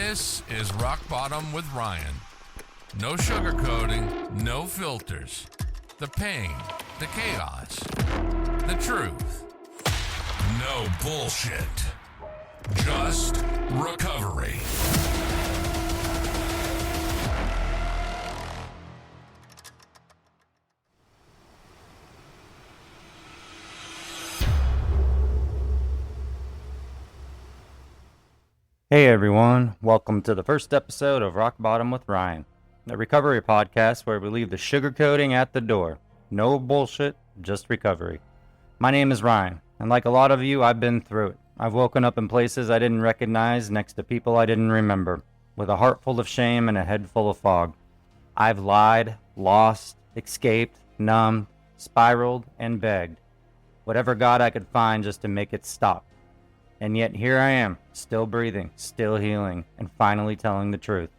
This is Rock Bottom with Ryan. No sugarcoating, no filters. The pain, the chaos, the truth. No bullshit. Just recovery. Hey everyone, welcome to the first episode of Rock Bottom with Ryan, a recovery podcast where we leave the sugarcoating at the door. No bullshit, just recovery. My name is Ryan, and like a lot of you, I've been through it. I've woken up in places I didn't recognize next to people I didn't remember, with a heart full of shame and a head full of fog. I've lied, lost, escaped, numbed, spiraled, and begged. Whatever God I could find just to make it stop. And yet here I am, still breathing, still healing, and finally telling the truth.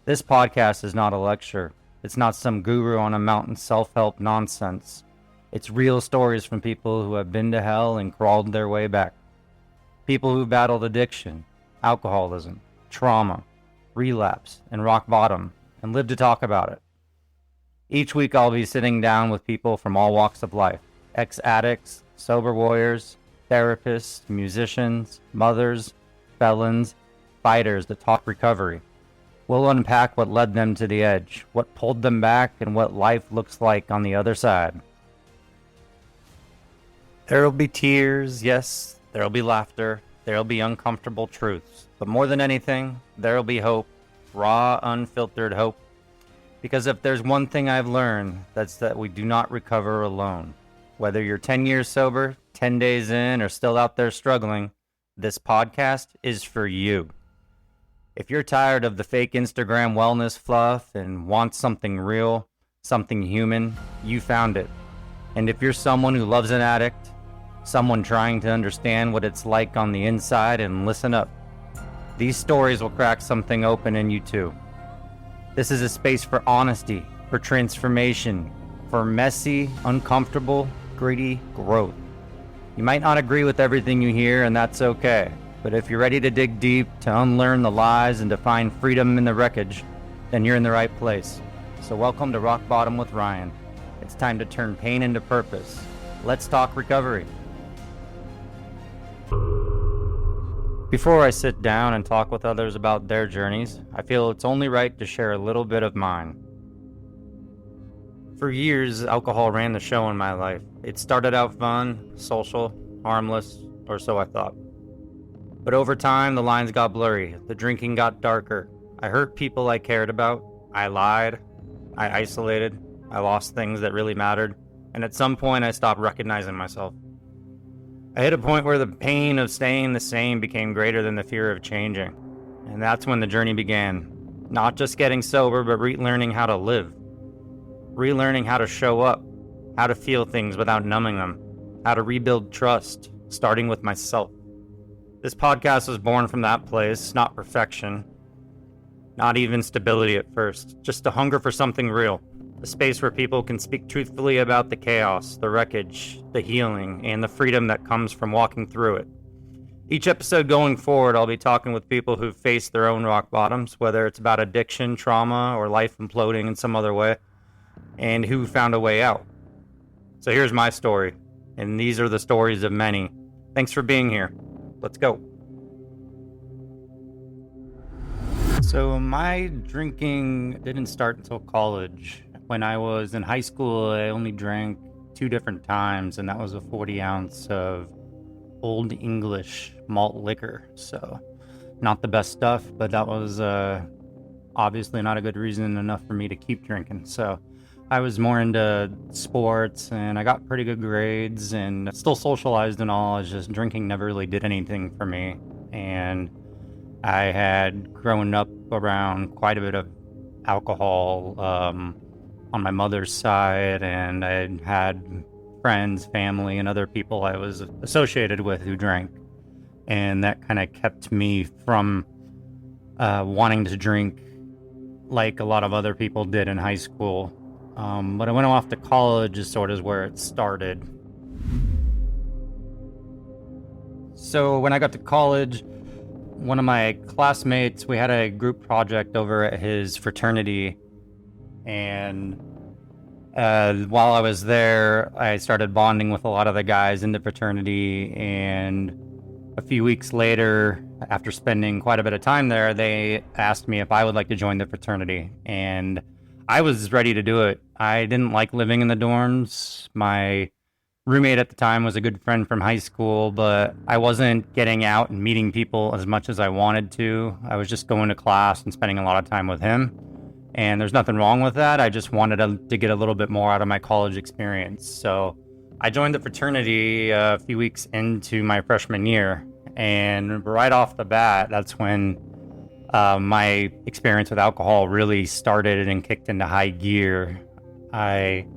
This podcast is not a lecture. It's not some guru on a mountain self-help nonsense. It's real stories from people who have been to hell and crawled their way back. People who battled addiction, alcoholism, trauma, relapse, and rock bottom, and live to talk about it. Each week I'll be sitting down with people from all walks of life, ex-addicts, sober warriors, therapists, musicians, mothers, felons, fighters that talk recovery. We'll unpack what led them to the edge, what pulled them back, and what life looks like on the other side. There'll be tears, yes, there'll be laughter, there'll be uncomfortable truths, but more than anything, there'll be hope, raw, unfiltered hope. Because if there's one thing I've learned, that's that we do not recover alone. Whether you're 10 years sober, 10 days in, or still out there struggling, this podcast is for you. If you're tired of the fake Instagram wellness fluff and want something real, something human, you found it. And if you're someone who loves an addict, someone trying to understand what it's like on the inside, and listen up. These stories will crack something open in you too. This is a space for honesty, for transformation, for messy, uncomfortable, gritty growth. You might not agree with everything you hear, and that's okay. But if you're ready to dig deep, to unlearn the lies, and to find freedom in the wreckage, then you're in the right place. So welcome to Rock Bottom with Ryan. It's time to turn pain into purpose. Let's talk recovery. Before I sit down and talk with others about their journeys, I feel it's only right to share a little bit of mine. For years, alcohol ran the show in my life. It started out fun, social, harmless, or so I thought. But over time, the lines got blurry. The drinking got darker. I hurt people I cared about. I lied. I isolated. I lost things that really mattered. And at some point, I stopped recognizing myself. I hit a point where the pain of staying the same became greater than the fear of changing. And that's when the journey began. Not just getting sober, but relearning how to live. Relearning how to show up, how to feel things without numbing them, how to rebuild trust, starting with myself. This podcast was born from that place, not perfection, not even stability at first, just a hunger for something real, a space where people can speak truthfully about the chaos, the wreckage, the healing, and the freedom that comes from walking through it. Each episode going forward, I'll be talking with people who've faced their own rock bottoms, whether it's about addiction, trauma, or life imploding in some other way, and who found a way out. So here's my story, and these are the stories of many. Thanks for being here. Let's go. So my drinking didn't start until college. When I was in high school, I only drank 2 different times, and that was a 40 ounce of Old English malt liquor. So not the best stuff, but that was obviously not a good reason enough for me to keep drinking. So I was more into sports, and I got pretty good grades, and still socialized and all. It's just drinking never really did anything for me. And I had grown up around quite a bit of alcohol on my mother's side, and I had friends, family, and other people I was associated with who drank. And that kind of kept me from wanting to drink like a lot of other people did in high school. But I went off to college is sort of where it started. So when I got to college, one of my classmates, we had a group project over at his fraternity, and while I was there, I started bonding with a lot of the guys in the fraternity, and a few weeks later, after spending quite a bit of time there, they asked me if I would like to join the fraternity, and I was ready to do it. I didn't like living in the dorms. My roommate at the time was a good friend from high school, but I wasn't getting out and meeting people as much as I wanted to. I was just going to class and spending a lot of time with him. And there's nothing wrong with that. I just wanted to get a little bit more out of my college experience. So I joined the fraternity a few weeks into my freshman year. And right off the bat, that's when my experience with alcohol really started and kicked into high gear. I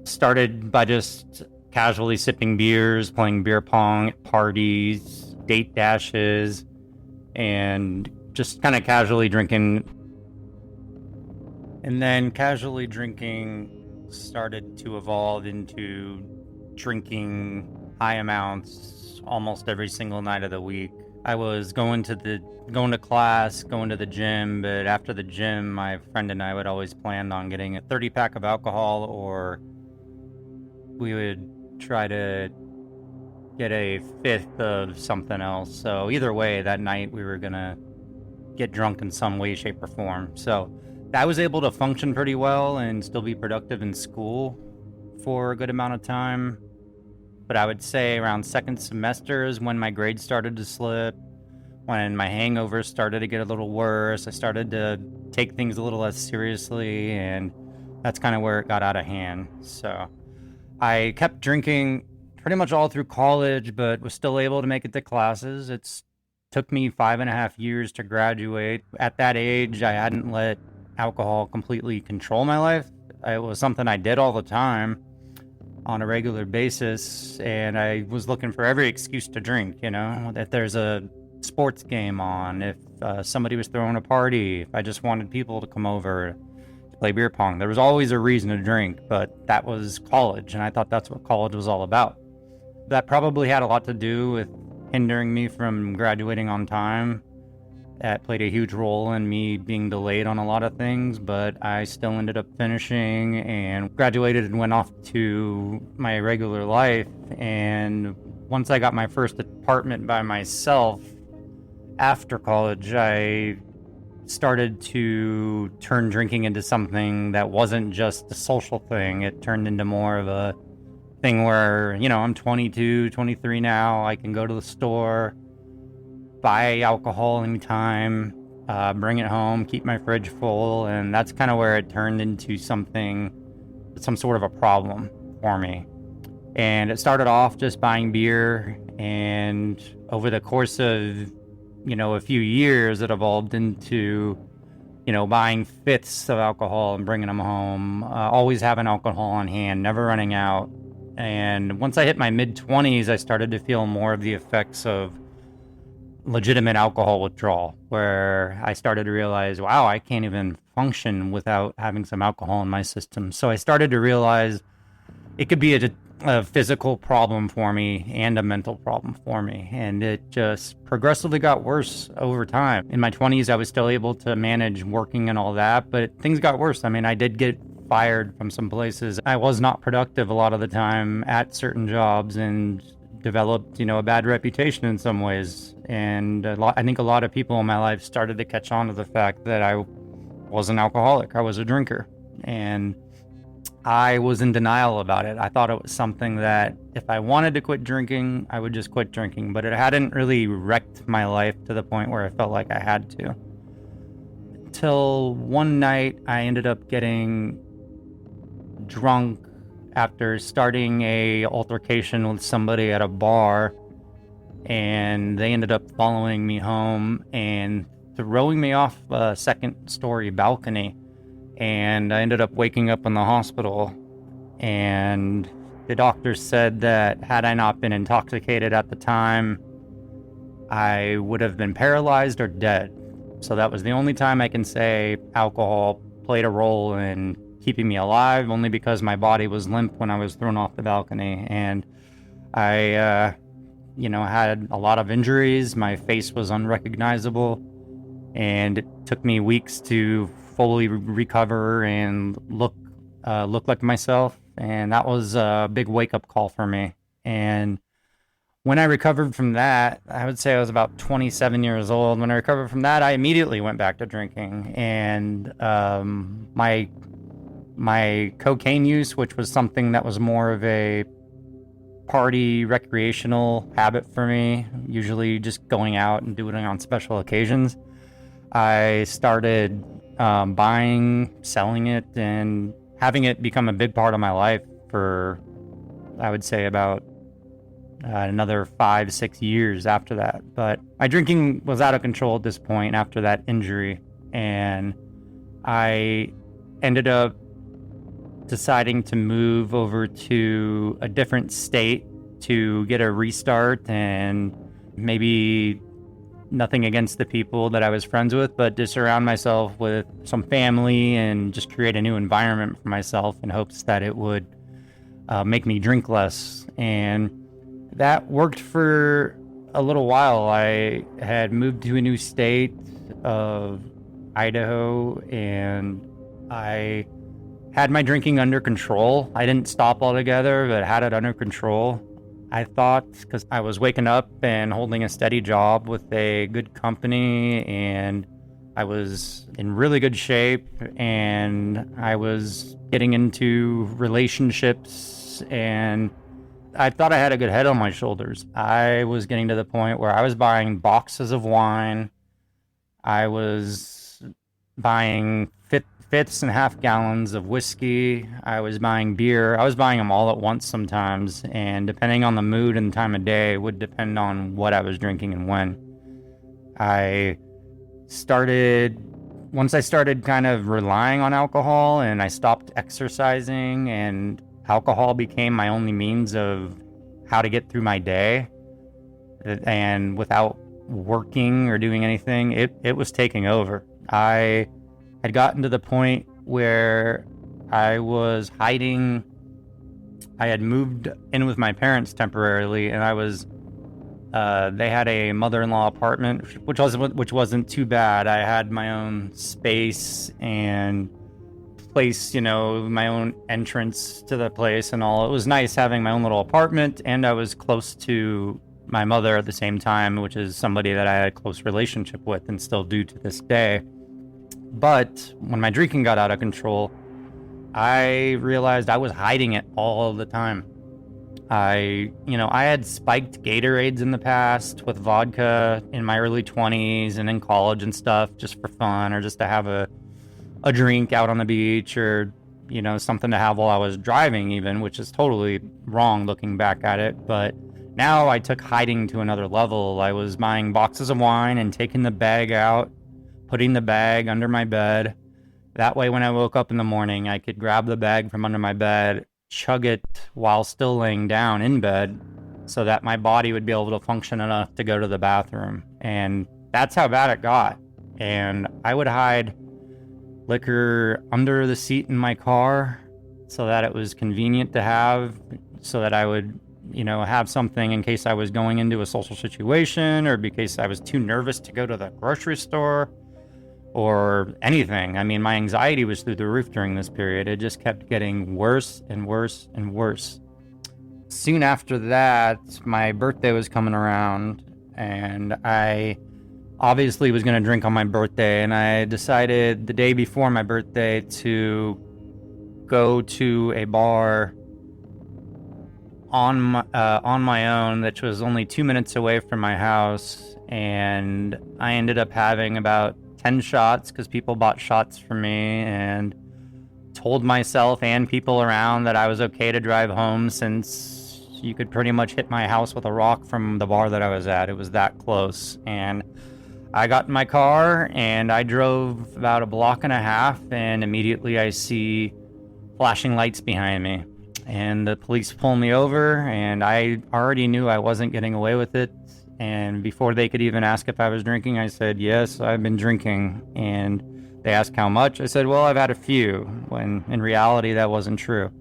started by just casually sipping beers, playing beer pong at parties, date dashes, and just kind of casually drinking. And then casually drinking started to evolve into drinking high amounts almost every single night of the week. I was going to class, going to the gym, but after the gym, my friend and I would always plan on getting a 30-pack of alcohol, or we would try to get a fifth of something else. So either way, that night we were gonna get drunk in some way, shape, or form. So I was able to function pretty well and still be productive in school for a good amount of time. But I would say around second semester is when my grades started to slip, when my hangovers started to get a little worse. I started to take things a little less seriously, and that's kind of where it got out of hand. So I kept drinking pretty much all through college, but was still able to make it to classes. It took me 5.5 years to graduate. At that age, I hadn't let alcohol completely control my life. It was something I did all the time on a regular basis, and I was looking for every excuse to drink, if there's a sports game on, if somebody was throwing a party, if I just wanted people to come over to play beer pong. There was always a reason to drink, but that was college, and I thought that's what college was all about. That probably had a lot to do with hindering me from graduating on time. That played a huge role in me being delayed on a lot of things, but I still ended up finishing and graduated and went off to my regular life. And once I got my first apartment by myself after college, I started to turn drinking into something that wasn't just a social thing. It turned into more of a thing where, I'm 22, 23 now. I can go to the store, buy alcohol anytime, bring it home, keep my fridge full, and that's kind of where it turned into some sort of a problem for me. And it started off just buying beer, and over the course of, a few years, it evolved into, buying fifths of alcohol and bringing them home, always having alcohol on hand, never running out. And once I hit my mid-20s, I started to feel more of the effects of legitimate alcohol withdrawal, where I started to realize, wow, I can't even function without having some alcohol in my system. So I started to realize it could be a physical problem for me and a mental problem for me. And it just progressively got worse over time. In my 20s, I was still able to manage working and all that, but things got worse. I mean, I did get fired from some places. I was not productive a lot of the time at certain jobs, and developed, a bad reputation in some ways. And I think a lot of people in my life started to catch on to the fact that I was an alcoholic. I was a drinker. And I was in denial about it. I thought it was something that if I wanted to quit drinking, I would just quit drinking. But it hadn't really wrecked my life to the point where I felt like I had to. Until one night, I ended up getting drunk after starting a altercation with somebody at a bar, and they ended up following me home and throwing me off a second-story balcony, and I ended up waking up in the hospital. And the doctor said that had I not been intoxicated at the time, I would have been paralyzed or dead. So that was the only time I can say alcohol played a role in keeping me alive, only because my body was limp when I was thrown off the balcony. And I had a lot of injuries. My face was unrecognizable, and it took me weeks to fully recover and look like myself. And that was a big wake-up call for me. And when I recovered from that, I would say I was about 27 years old. When I recovered from that, I immediately went back to drinking. And my cocaine use, which was something that was more of a party recreational habit for me, usually just going out and doing it on special occasions, I started buying, selling it, and having it become a big part of my life for, I would say, about another 5-6 years after that. But my drinking was out of control at this point after that injury, and I ended up deciding to move over to a different state to get a restart, and maybe nothing against the people that I was friends with, but to surround myself with some family and just create a new environment for myself in hopes that it would make me drink less. And that worked for a little while. I had moved to a new state of Idaho, and I had my drinking under control. I didn't stop altogether, but had it under control. I thought, because I was waking up and holding a steady job with a good company, and I was in really good shape, and I was getting into relationships, and I thought I had a good head on my shoulders. I was getting to the point where I was buying boxes of wine. I was buying fifths and half gallons of whiskey. I was buying beer. I was buying them all at once sometimes, and depending on the mood and time of day, it would depend on what I was drinking and when. Once I started kind of relying on alcohol and I stopped exercising, and alcohol became my only means of how to get through my day, and without working or doing anything, it was taking over. I had gotten to the point where I was hiding. I had moved in with my parents temporarily, and they had a mother-in-law apartment, which wasn't too bad. I had my own space and place, my own entrance to the place and all. It was nice having my own little apartment, and I was close to my mother at the same time, which is somebody that I had a close relationship with and still do to this day. But when my drinking got out of control, I realized I was hiding it all the time. I had spiked Gatorades in the past with vodka in my early 20s and in college and stuff, just for fun, or just to have a drink out on the beach, or something to have while I was driving even, which is totally wrong looking back at it. But now I took hiding to another level. I was buying boxes of wine and taking the bag out, putting the bag under my bed. That way when I woke up in the morning, I could grab the bag from under my bed, chug it while still laying down in bed, so that my body would be able to function enough to go to the bathroom. And that's how bad it got. And I would hide liquor under the seat in my car so that it was convenient to have, so that I would have something in case I was going into a social situation, or because I was too nervous to go to the grocery store or anything. I mean, my anxiety was through the roof during this period. It just kept getting worse and worse and worse. Soon after that, my birthday was coming around, and I obviously was going to drink on my birthday, and I decided the day before my birthday to go to a bar on my own, which was only 2 minutes away from my house, and I ended up having about 10 shots because people bought shots for me, and told myself and people around that I was okay to drive home, since you could pretty much hit my house with a rock from the bar that I was at. It was that close. And I got in my car and I drove about a block and a half, and immediately I see flashing lights behind me, and the police pull me over, and I already knew I wasn't getting away with it. And before they could even ask if I was drinking, I said, yes, I've been drinking. And they asked how much. I said, well, I've had a few, when in reality that wasn't true.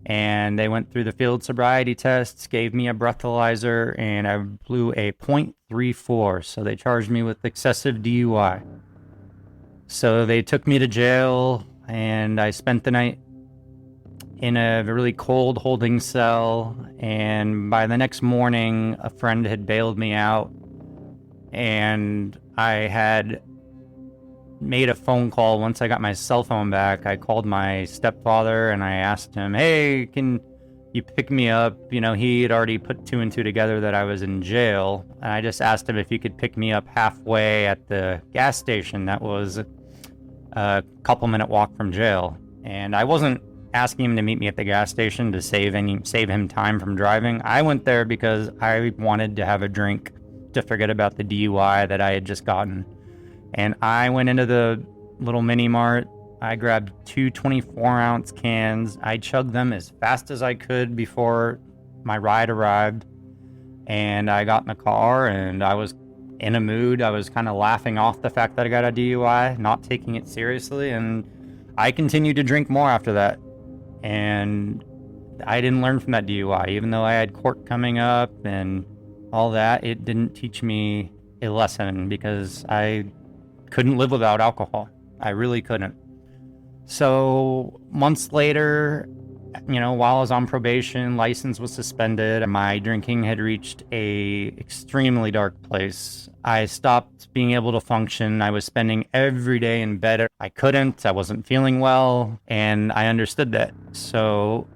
And they went through the field sobriety tests, gave me a breathalyzer, and I blew a .34. So they charged me with excessive DUI. So they took me to jail, and I spent the night in a really cold holding cell. And by the next morning, a friend had bailed me out, and I had made a phone call. Once I got my cell phone back, I called my stepfather and I asked him, hey, can you pick me up? You know, he had already put 2 and 2 together that I was in jail. And I just asked him if he could pick me up halfway at the gas station that was a couple-minute walk from jail. And I wasn't asking him to meet me at the gas station to save him time from driving. I went there because I wanted to have a drink to forget about the DUI that I had just gotten. And I went into the little mini mart. I grabbed 2 24-ounce cans. I chugged them as fast as I could before my ride arrived. And I got in the car and I was in a mood. I was kind of laughing off the fact that I got a DUI, not taking it seriously. And I continued to drink more after that. And I didn't learn from that DUI. Even though I had court coming up and all that, it didn't teach me a lesson because I couldn't live without alcohol. I really couldn't. So months later, you know, while I was on probation, license was suspended. My drinking had reached a extremely dark place. I stopped being able to function. I was spending every day in bed. I couldn't. I wasn't feeling well, and I understood that. So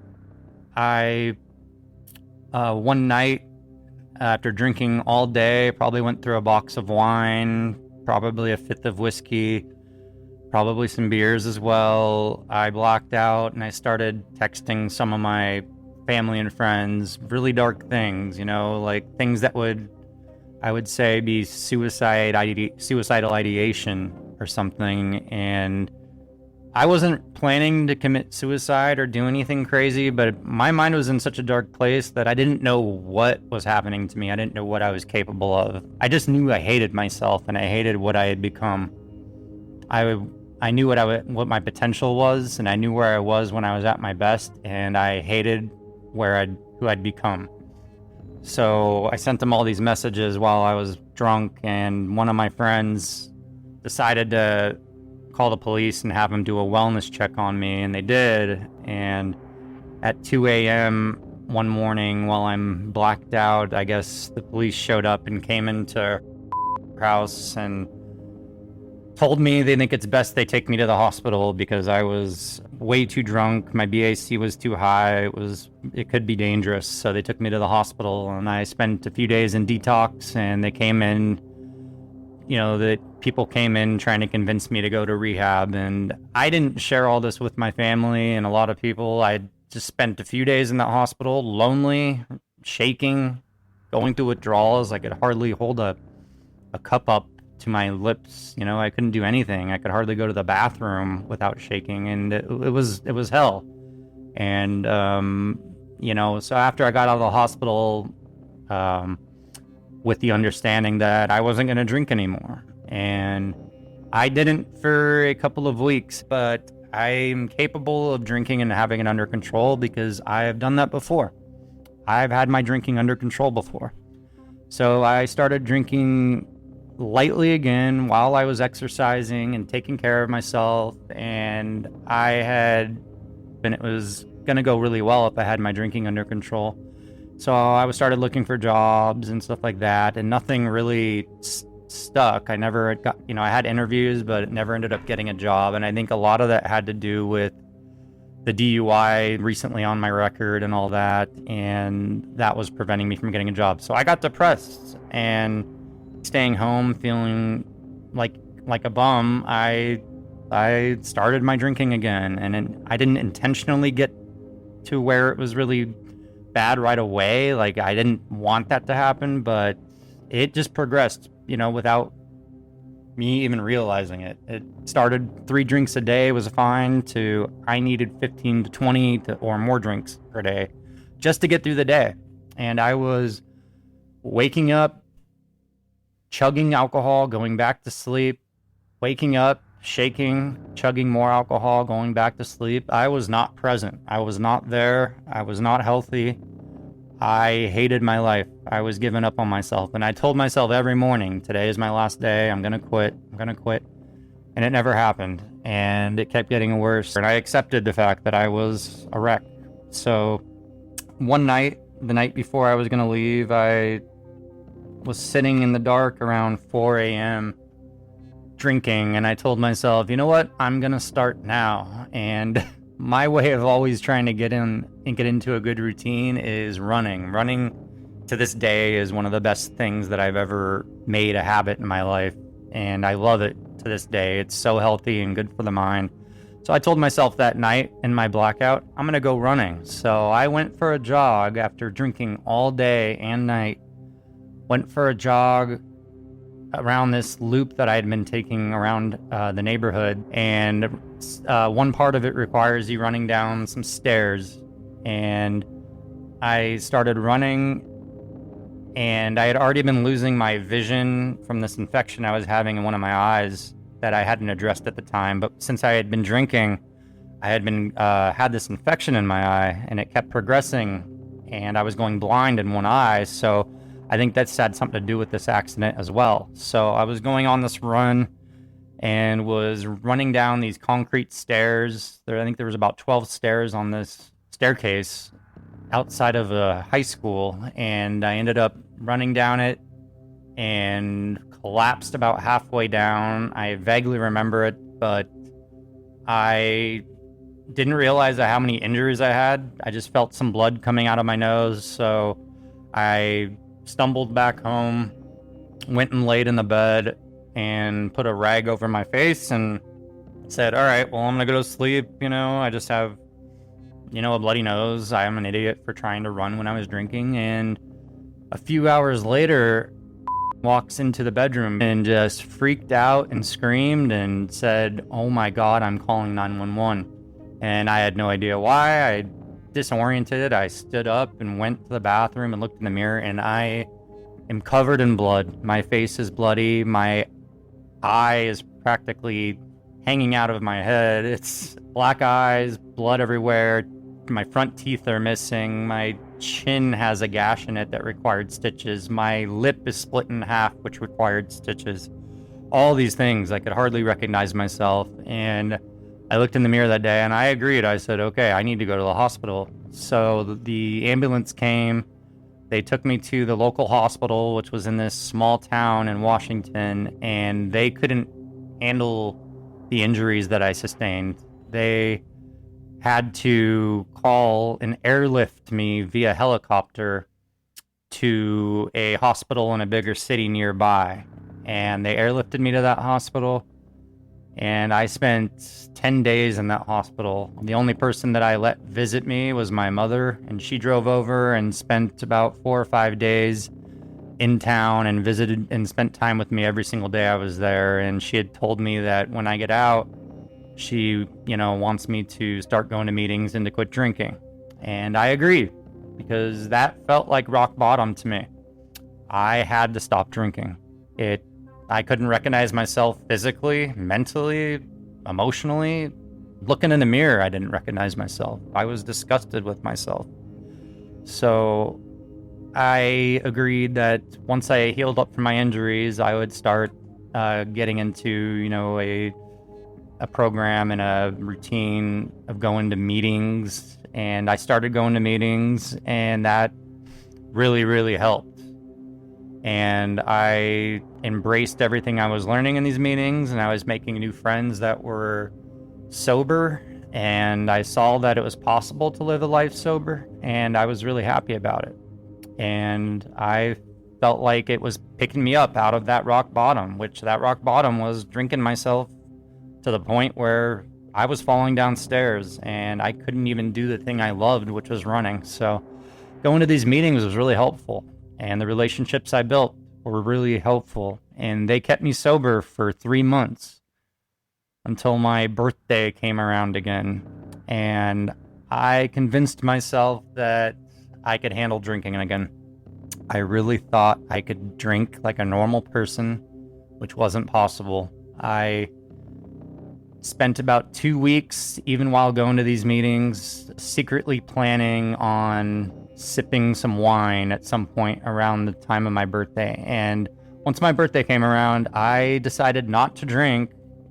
I, one night, after drinking all day, probably went through a box of wine, probably a fifth of whiskey, probably some beers as well. I blacked out and I started texting some of my family and friends really dark things, you know, like things that I would say be suicidal ideation or something. And I wasn't planning to commit suicide or do anything crazy, but my mind was in such a dark place that I didn't know what was happening to me. I didn't know what I was capable of. I just knew I hated myself and I hated what I had become. I knew what my potential was, and I knew where I was when I was at my best, and I hated who I'd become. So I sent them all these messages while I was drunk, and one of my friends decided to call the police and have them do a wellness check on me, and they did. And at 2 a.m. one morning while I'm blacked out, I guess the police showed up and came into our house and told me they think it's best they take me to the hospital because I was way too drunk. My BAC was too high. It could be dangerous. So they took me to the hospital, and I spent a few days in detox, and they came in, you know, the people came in trying to convince me to go to rehab. And I didn't share all this with my family and a lot of people. I just spent a few days in that hospital, lonely, shaking, going through withdrawals. I could hardly hold a cup up to my lips. You know, I couldn't do anything. I could hardly go to the bathroom without shaking, and it was hell. And you know, so after I got out of the hospital, with the understanding that I wasn't going to drink anymore, and I didn't for a couple of weeks, but I'm capable of drinking and having it under control because I have done that before. I've had my drinking under control before. So I started drinking lightly again while I was exercising and taking care of myself, and it was going to go really well if I had my drinking under control. So I started looking for jobs and stuff like that, and nothing really stuck. I never got, you know, I had interviews, but never ended up getting a job. And I think a lot of that had to do with the DUI recently on my record and all that, and that was preventing me from getting a job. So I got depressed, and staying home feeling like a bum, I started my drinking again. And I didn't intentionally get to where it was really bad right away. Like, I didn't want that to happen, but it just progressed, you know, without me even realizing it. It started 3 drinks a day was fine to I needed 15 to 20 or more drinks per day just to get through the day. And I was waking up, chugging alcohol, going back to sleep, waking up, shaking, chugging more alcohol, going back to sleep. I was not present. I was not there. I was not healthy. I hated my life. I was giving up on myself. And I told myself every morning, today is my last day. I'm going to quit. I'm going to quit. And it never happened. And it kept getting worse. And I accepted the fact that I was a wreck. So one night, the night before I was going to leave, I was sitting in the dark around 4 a.m. drinking. And I told myself, you know what? I'm going to start now. And my way of always trying to get into a good routine is running. Running to this day is one of the best things that I've ever made a habit in my life. And I love it to this day. It's so healthy and good for the mind. So I told myself that night in my blackout, I'm going to go running. So I went for a jog after drinking all day and night. Went for a jog around this loop that I had been taking around the neighborhood. And one part of it requires you running down some stairs. And I started running, and I had already been losing my vision from this infection I was having in one of my eyes that I hadn't addressed at the time. But since I had been drinking, I had been had this infection in my eye, and it kept progressing, and I was going blind in one eye. So I think that's had something to do with this accident as well. So I was going on this run and was running down these concrete stairs. I think there was about 12 stairs on this staircase outside of a high school, and I ended up running down it and collapsed about halfway down. I vaguely remember it, but I didn't realize how many injuries I had. I just felt some blood coming out of my nose, so I stumbled back home, went and laid in the bed and put a rag over my face and said, all right, well, I'm gonna go to sleep. I just have a bloody nose. I am an idiot for trying to run when I was drinking. And a few hours later, walks into the bedroom and just freaked out and screamed and said, oh my God, I'm calling 911. And I had no idea why. I disoriented. I stood up and went to the bathroom and looked in the mirror, and I am covered in blood. My face is bloody. My eye is practically hanging out of my head. It's black eyes, blood everywhere. My front teeth are missing. My chin has a gash in it that required stitches. My lip is split in half, which required stitches. All these things. I could hardly recognize myself. And I looked in the mirror that day and I agreed. I said, okay, I need to go to the hospital. So the ambulance came. They took me to the local hospital, which was in this small town in Washington, and they couldn't handle the injuries that I sustained. They had to call and airlift me via helicopter to a hospital in a bigger city nearby. And they airlifted me to that hospital, and I spent 10 days in that hospital. The only person that I let visit me was my mother, and she drove over and spent about 4 or 5 days in town and visited and spent time with me every single day I was there. And she had told me that when I get out, she, wants me to start going to meetings and to quit drinking. And I agreed, because that felt like rock bottom to me. I had to stop drinking. I couldn't recognize myself physically, mentally, emotionally. Looking in the mirror, I didn't recognize myself. I was disgusted with myself. So I agreed that once I healed up from my injuries, I would start getting into, a program and a routine of going to meetings. And I started going to meetings, and that really, really helped. And I embraced everything I was learning in these meetings, and I was making new friends that were sober, and I saw that it was possible to live a life sober, and I was really happy about it. And I felt like it was picking me up out of that rock bottom, which that rock bottom was drinking myself to the point where I was falling downstairs and I couldn't even do the thing I loved, which was running. So going to these meetings was really helpful, and the relationships I built were really helpful, and they kept me sober for 3 months until my birthday came around again. And I convinced myself that I could handle drinking again. I really thought I could drink like a normal person, which wasn't possible. I spent about 2 weeks, even while going to these meetings, secretly planning on sipping some wine at some point around the time of my birthday. And once my birthday came around, I decided not to drink,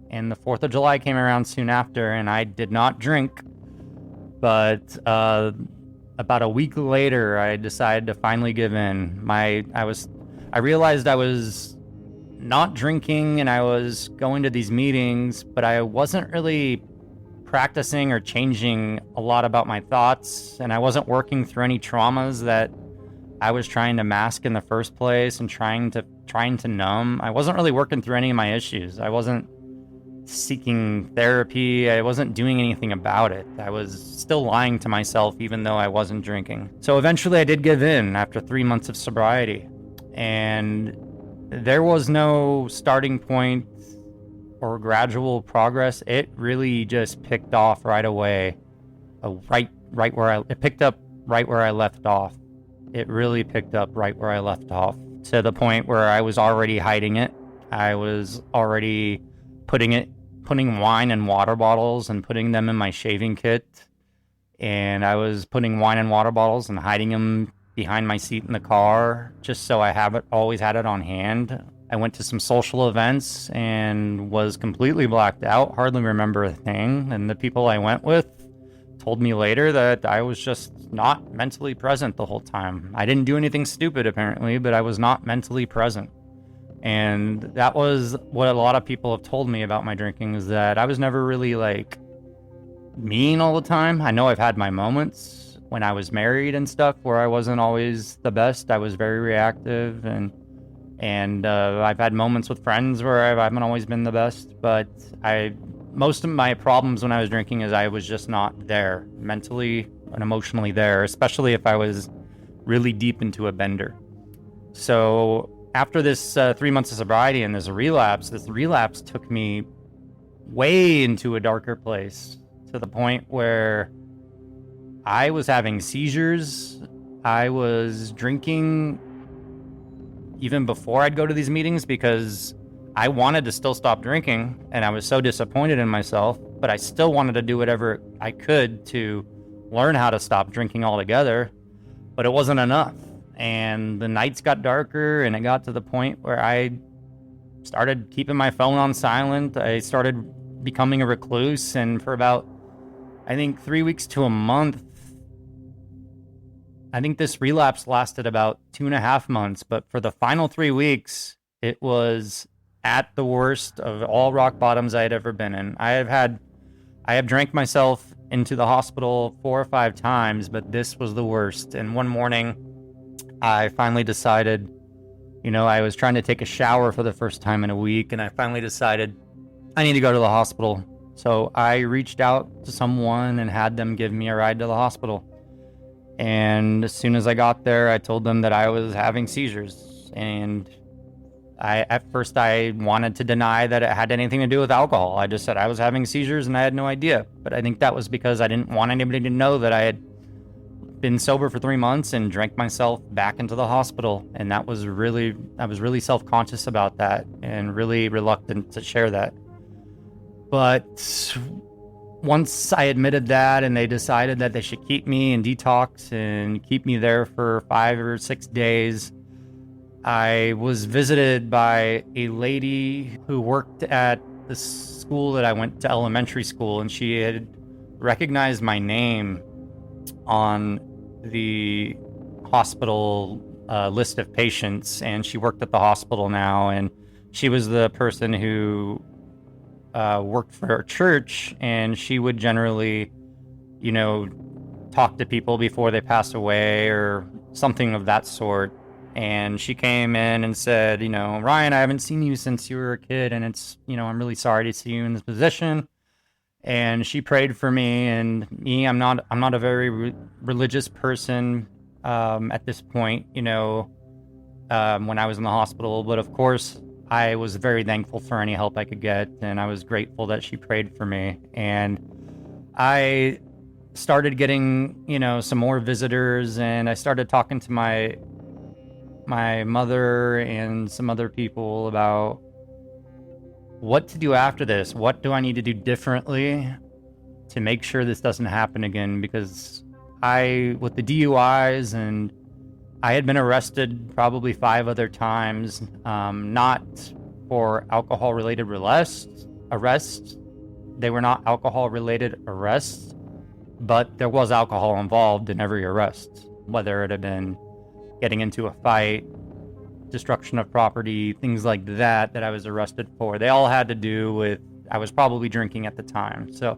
and the 4th of July came around soon after, and I did not drink. But about a week later, I decided to finally give in. I realized I was not drinking and I was going to these meetings, but I wasn't really practicing or changing a lot about my thoughts, and I wasn't working through any traumas that I was trying to mask in the first place and trying to numb. I wasn't really working through any of my issues. I wasn't seeking therapy. I wasn't doing anything about it. I was still lying to myself even though I wasn't drinking. So eventually I did give in after 3 months of sobriety, and there was no starting point or gradual progress. It really just picked off right away, it picked up right where I left off. It really picked up right where I left off, to the point where I was already hiding it. I was already putting wine in water bottles and putting them in my shaving kit. And I was putting wine in water bottles and hiding them behind my seat in the car, just so I always had it on hand. I went to some social events and was completely blacked out, hardly remember a thing. And the people I went with told me later that I was just not mentally present the whole time. I didn't do anything stupid apparently, but I was not mentally present. And that was what a lot of people have told me about my drinking, is that I was never really mean all the time. I know I've had my moments when I was married and stuff where I wasn't always the best. I was very reactive, and I've had moments with friends where I haven't always been the best. But most of my problems when I was drinking is I was just not there, mentally and emotionally there, especially if I was really deep into a bender. So after this 3 months of sobriety and this relapse took me way into a darker place, to the point where I was having seizures. I was drinking even before I'd go to these meetings because I wanted to still stop drinking, and I was so disappointed in myself, but I still wanted to do whatever I could to learn how to stop drinking altogether, but it wasn't enough. And the nights got darker, and it got to the point where I started keeping my phone on silent. I started becoming a recluse, and for about, I think, 3 weeks to a month, I think this relapse lasted about 2.5 months, but for the final 3 weeks, it was at the worst of all rock bottoms I had ever been in. I have drank myself into the hospital 4 or 5 times, but this was the worst. And one morning, I finally decided, I was trying to take a shower for the first time in a week, and I finally decided I need to go to the hospital. So I reached out to someone and had them give me a ride to the hospital. And as soon as I got there, I told them that I was having seizures. And at first I wanted to deny that it had anything to do with alcohol. I just said I was having seizures and I had no idea. But I think that was because I didn't want anybody to know that I had been sober for 3 months and drank myself back into the hospital. And I was really self-conscious about that and really reluctant to share that. But once I admitted that, and they decided that they should keep me in detox and keep me there for 5 or 6 days, I was visited by a lady who worked at the school that I went to elementary school, and she had recognized my name on the hospital list of patients, and she worked at the hospital now, and she was the person who worked for her church, and she would generally, talk to people before they passed away or something of that sort. And she came in and said, Ryan, I haven't seen you since you were a kid, and I'm really sorry to see you in this position. And she prayed for me, and I'm not a very religious person at this point, when I was in the hospital, but of course I was very thankful for any help I could get, and I was grateful that she prayed for me. And I started getting, some more visitors, and I started talking to my mother and some other people about what to do after this. What do I need to do differently to make sure this doesn't happen again? Because with the DUIs, and I had been arrested probably 5 other times, not for alcohol-related arrests. They were not alcohol-related arrests, but there was alcohol involved in every arrest, whether it had been getting into a fight, destruction of property, things like that I was arrested for. They all had to do with, I was probably drinking at the time. So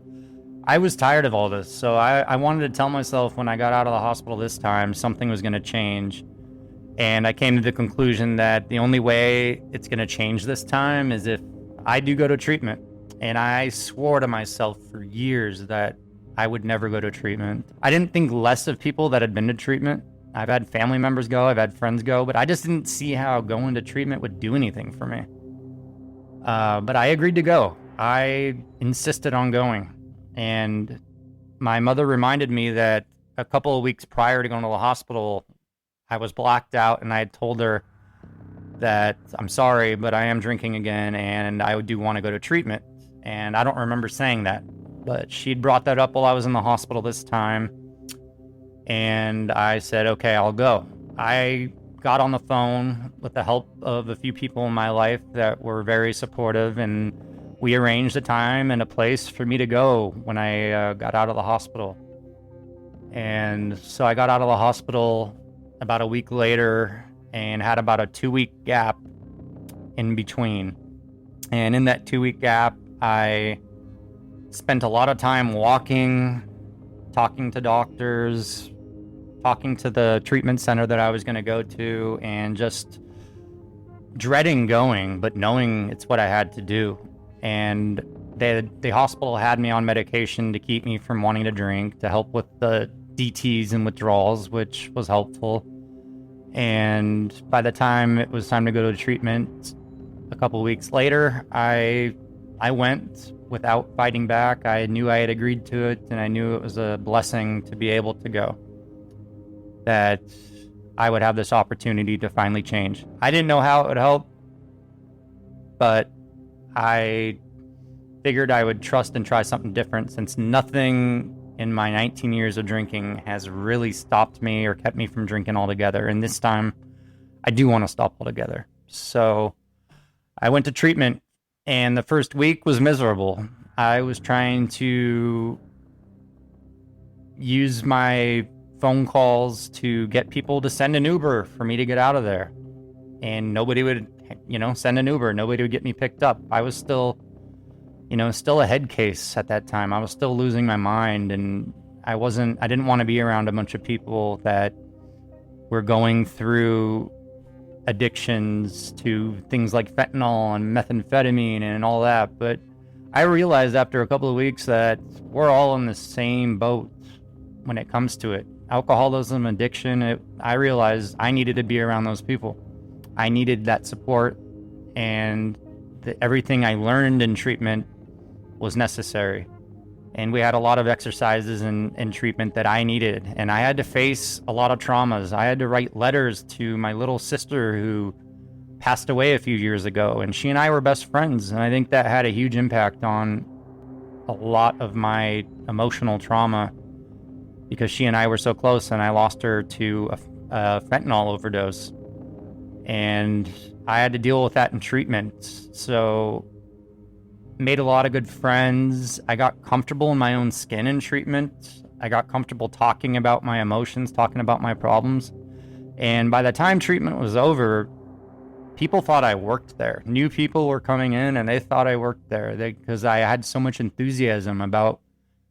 I was tired of all this. So I wanted to tell myself when I got out of the hospital this time, something was going to change. And I came to the conclusion that the only way it's going to change this time is if I do go to treatment. And I swore to myself for years that I would never go to treatment. I didn't think less of people that had been to treatment. I've had family members go, I've had friends go, but I just didn't see how going to treatment would do anything for me. But I agreed to go. I insisted on going. And my mother reminded me that a couple of weeks prior to going to the hospital, I was blacked out, and I had told her that I'm sorry, but I am drinking again, and I do want to go to treatment. And I don't remember saying that, but she'd brought that up while I was in the hospital this time. And I said, okay, I'll go. I got on the phone with the help of a few people in my life that were very supportive, and we arranged a time and a place for me to go when I got out of the hospital. And so I got out of the hospital about a week later and had about a 2-week gap in between. And in that 2-week gap, I spent a lot of time walking, talking to doctors, talking to the treatment center that I was going to go to, and just dreading going, but knowing it's what I had to do. And the hospital had me on medication to keep me from wanting to drink, to help with the DTs and withdrawals, which was helpful. And by the time it was time to go to treatment, a couple weeks later, I went without fighting back. I knew I had agreed to it, and I knew it was a blessing to be able to go, that I would have this opportunity to finally change. I didn't know how it would help, but I figured I would trust and try something different, since nothing in my 19 years of drinking has really stopped me or kept me from drinking altogether. And this time, I do want to stop altogether. So I went to treatment, and the first week was miserable. I was trying to use my phone calls to get people to send an Uber for me to get out of there. And nobody would, send an Uber. Nobody would get me picked up. I was still a head case at that time. I was still losing my mind, and I didn't want to be around a bunch of people that were going through addictions to things like fentanyl and methamphetamine and all that. But I realized after a couple of weeks that we're all in the same boat when it comes to it. Alcoholism, addiction, I realized I needed to be around those people. I needed that support, and everything I learned in treatment was necessary. And we had a lot of exercises in treatment that I needed, and I had to face a lot of traumas. I had to write letters to my little sister who passed away a few years ago, and she and I were best friends, and I think that had a huge impact on a lot of my emotional trauma, because she and I were so close, and I lost her to a fentanyl overdose. And I had to deal with that in treatment. So made a lot of good friends. I got comfortable in my own skin in treatment. I got comfortable talking about my emotions, talking about my problems. And by the time treatment was over, people thought I worked there. New people were coming in, and they thought I worked there because I had so much enthusiasm about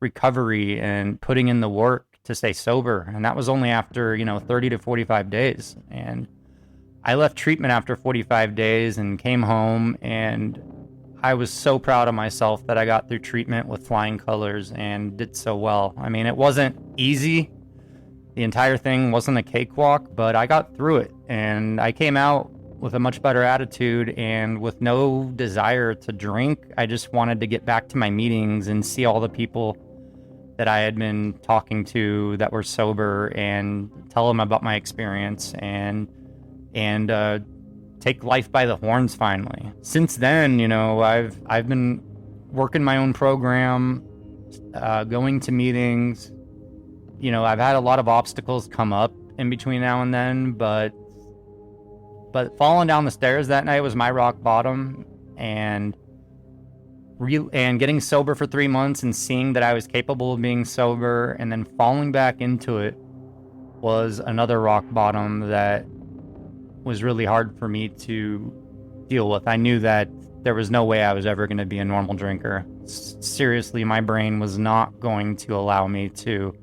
recovery and putting in the work to stay sober. And that was only after, 30 to 45 days. And I left treatment after 45 days and came home, and I was so proud of myself that I got through treatment with flying colors and did so well. I mean, it wasn't easy. The entire thing wasn't a cakewalk, but I got through it, and I came out with a much better attitude and with no desire to drink. I just wanted to get back to my meetings and see all the people that I had been talking to that were sober and tell them about my experience and take life by the horns finally. Since then, you know, I've been working my own program, going to meetings. You know, I've had a lot of obstacles come up in between now and then, but falling down the stairs that night was my rock bottom, and getting sober for 3 months and seeing that I was capable of being sober and then falling back into it was another rock bottom that was really hard for me to deal with. I knew that there was no way I was ever going to be a normal drinker. Seriously, my brain was not going to allow me to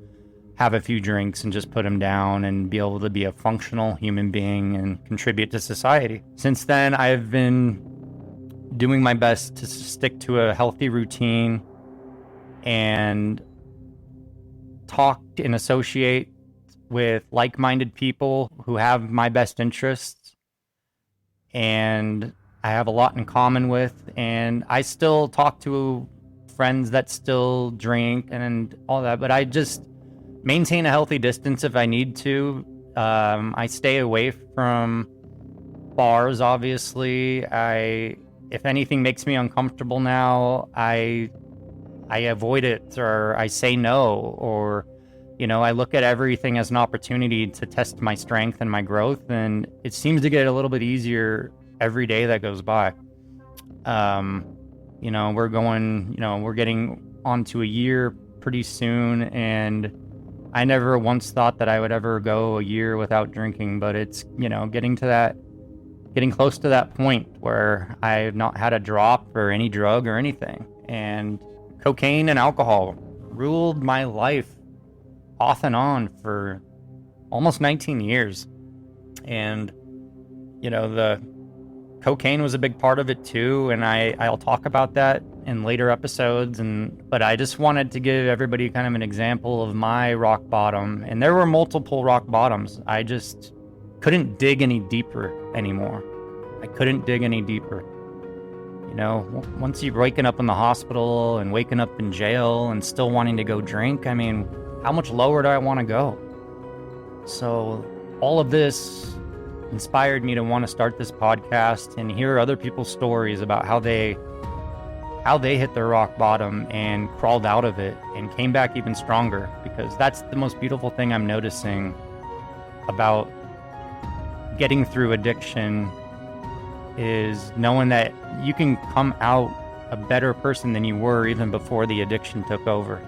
have a few drinks and just put them down and be able to be a functional human being and contribute to society. Since then, I've been doing my best to stick to a healthy routine and talk and associate with like-minded people who have my best interests, and I have a lot in common with, and I still talk to friends that still drink and all that, but I just maintain a healthy distance if I need to. I stay away from bars, obviously. If anything makes me uncomfortable now, I avoid it, or I say no, or, you know, I look at everything as an opportunity to test my strength and my growth, and it seems to get a little bit easier every day that goes by. You know, we're getting onto a year pretty soon, and I never once thought that I would ever go a year without drinking, but it's, you know, getting close to that point where I've not had a drop or any drug or anything. And cocaine and alcohol ruled my life off and on for almost 19 years. And, you know, the cocaine was a big part of it too, and I'll talk about that in later episodes. But I just wanted to give everybody kind of an example of my rock bottom, and there were multiple rock bottoms. I just couldn't dig any deeper anymore. I couldn't dig any deeper. You know, once you're waking up in the hospital and waking up in jail and still wanting to go drink, I mean, how much lower do I want to go? So all of this inspired me to want to start this podcast and hear other people's stories about how they hit their rock bottom and crawled out of it and came back even stronger, because that's the most beautiful thing I'm noticing about getting through addiction, is knowing that you can come out a better person than you were even before the addiction took over.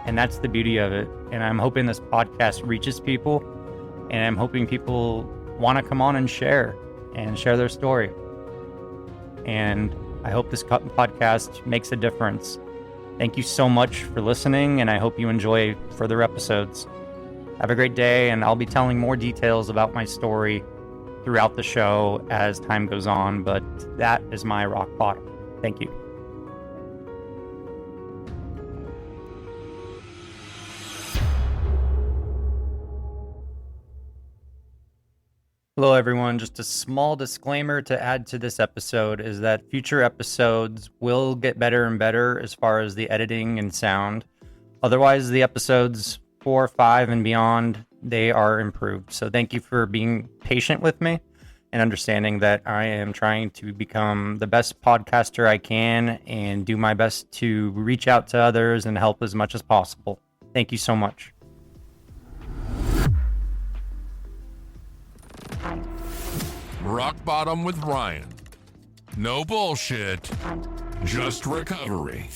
And that's the beauty of it. And I'm hoping this podcast reaches people, and I'm hoping people want to come on and share their story. And I hope this podcast makes a difference. Thank you so much for listening, and I hope you enjoy further episodes. Have a great day, and I'll be telling more details about my story throughout the show as time goes on, but that is my rock bottom. Thank you. Hello everyone, just a small disclaimer to add to this episode is that future episodes will get better and better as far as the editing and sound. Otherwise, the episodes 4, 5, and beyond, they are improved. So thank you for being patient with me and understanding that I am trying to become the best podcaster I can and do my best to reach out to others and help as much as possible. Thank you so much. Rock Bottom with Ryan. No bullshit, just recovery.